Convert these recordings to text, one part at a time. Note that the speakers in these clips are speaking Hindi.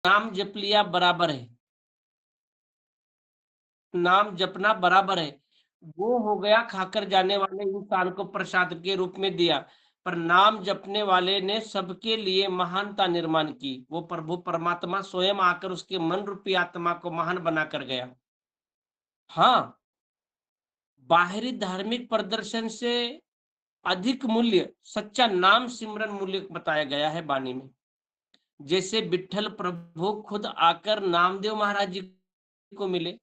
नाम जप लिया बराबर है, नाम जपना बराबर है। वो हो गया खाकर जाने वाले इंसान को प्रसाद के रूप में दिया, पर नाम जपने वाले ने सबके लिए महानता निर्माण की। वो प्रभु परमात्मा स्वयं आकर उसके मन रूपी आत्मा को महान बनाकर गया। हाँ, बाहरी धार्मिक प्रदर्शन से अधिक मूल्य सच्चा नाम सिमरन मूल्य बताया गया है वाणी में। जैसे विट्ठल प्रभु खुद आकर नामदेव महाराज जी को मिले,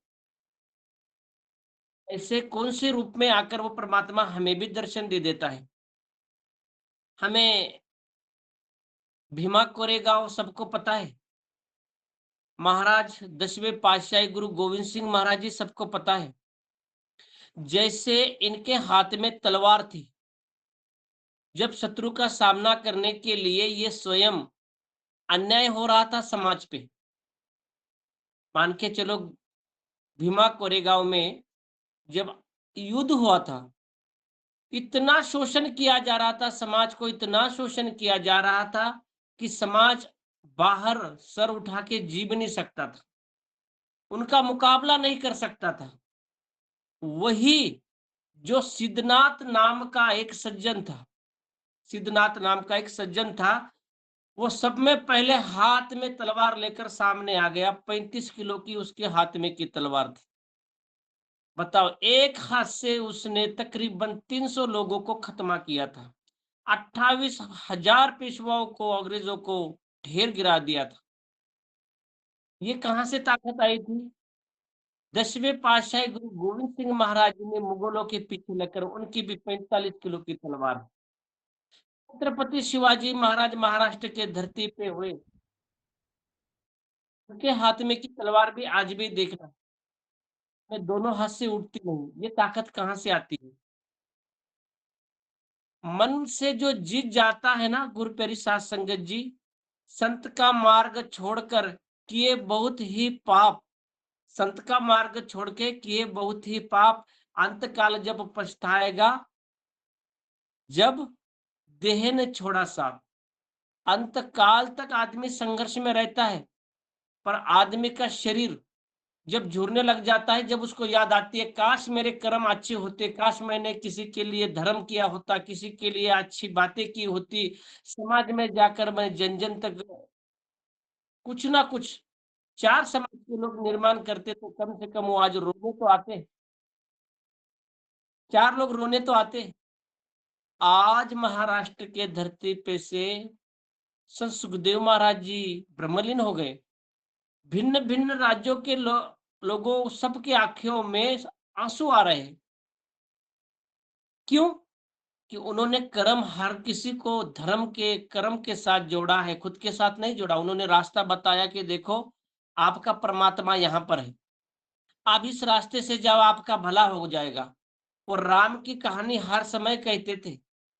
ऐसे कौन से रूप में आकर वो परमात्मा हमें भी दर्शन दे देता है। हमें भीमा कोरेगांव सबको पता है। महाराज 10वें पातशाही गुरु गोविंद सिंह महाराज जी सबको पता है। जैसे इनके हाथ में तलवार थी, जब शत्रु का सामना करने के लिए ये स्वयं अन्याय हो रहा था समाज पे, मान के चलो भीमा कोरेगांव में जब युद्ध हुआ था, इतना शोषण किया जा रहा था, समाज को इतना शोषण किया जा रहा था कि समाज बाहर सर उठा के जी भी नहीं सकता था, उनका मुकाबला नहीं कर सकता था। वही जो सिद्धनाथ नाम का एक सज्जन था, सिद्धनाथ नाम का एक सज्जन था, वो सब में पहले हाथ में तलवार लेकर सामने आ गया। 35 किलो की उसके हाथ में की तलवार थी। बताओ, एक हाथ से उसने तकरीबन 300 लोगों को खत्मा किया था। 28,000 पेशवाओं को, अंग्रेजों को ढेर गिरा दिया था। ये कहाँ से ताकत आई थी? 10वें पातशाही गुरु गोविंद सिंह महाराज जी ने मुगलों के पीछे लगकर, उनकी भी 45 किलो की तलवार। छत्रपति शिवाजी महाराज महाराष्ट्र के धरती पे हुए, उनके हाथ में की तलवार भी आज भी देखना, मैं दोनों हाथ से उठती नहीं। ये ताकत कहाँ से आती है? मन से जो जीत जाता है ना, गुरु प्यारी साध संगत जी, संत का मार्ग छोड़कर किए बहुत ही पाप, संत का मार्ग छोड़ के किए बहुत ही पाप, अंत काल जब पछताएगा, जब देह ने छोड़ा साथ। अंत काल तक आदमी संघर्ष में रहता है, पर आदमी का शरीर जब झुरने लग जाता है, जब उसको याद आती है काश मेरे कर्म अच्छे होते, काश मैंने किसी के लिए धर्म किया होता, किसी के लिए अच्छी बातें की होती, समाज में जाकर मैं जन जन तक कुछ ना कुछ 4 समाज के लोग निर्माण करते, तो कम से कम वो आज रोने तो आते, 4 लोग रोने तो आते। आज महाराष्ट्र के धरती पे से संत सुखदेव महाराज जी ब्रह्मलीन हो गए। भिन्न भिन्न राज्यों के लोगों सबकी आंखों में आंसू आ रहे हैं। क्यों? कि उन्होंने कर्म, हर किसी को धर्म के कर्म के साथ जोड़ा है, खुद के साथ नहीं जोड़ा। उन्होंने रास्ता बताया कि देखो, आपका परमात्मा यहाँ पर है, आप इस रास्ते से जाओ, आपका भला हो जाएगा। वो राम की कहानी हर समय कहते थे।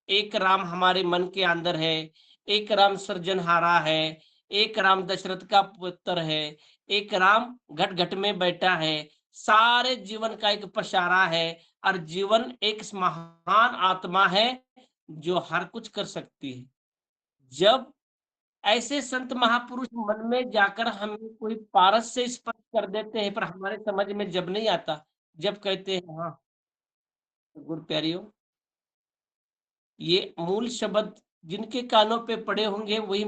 एक राम हमारे मन के अंदर है, एक राम सृजनहारा है, एक राम दशरथ का पुत्र है, एक राम घट घट में बैठा है। सारे जीवन का एक पशारा है, और जीवन एक महान आत्मा है जो हर कुछ कर सकती है। जब ऐसे संत महापुरुष मन में जाकर हमें कोई पारस से स्पर्श कर देते हैं, पर हमारे समझ में जब नहीं आता, जब कहते हैं हाँ गुरु प्यारियों, ये मूल शब्द जिनके कानों पे पड़े होंगे वही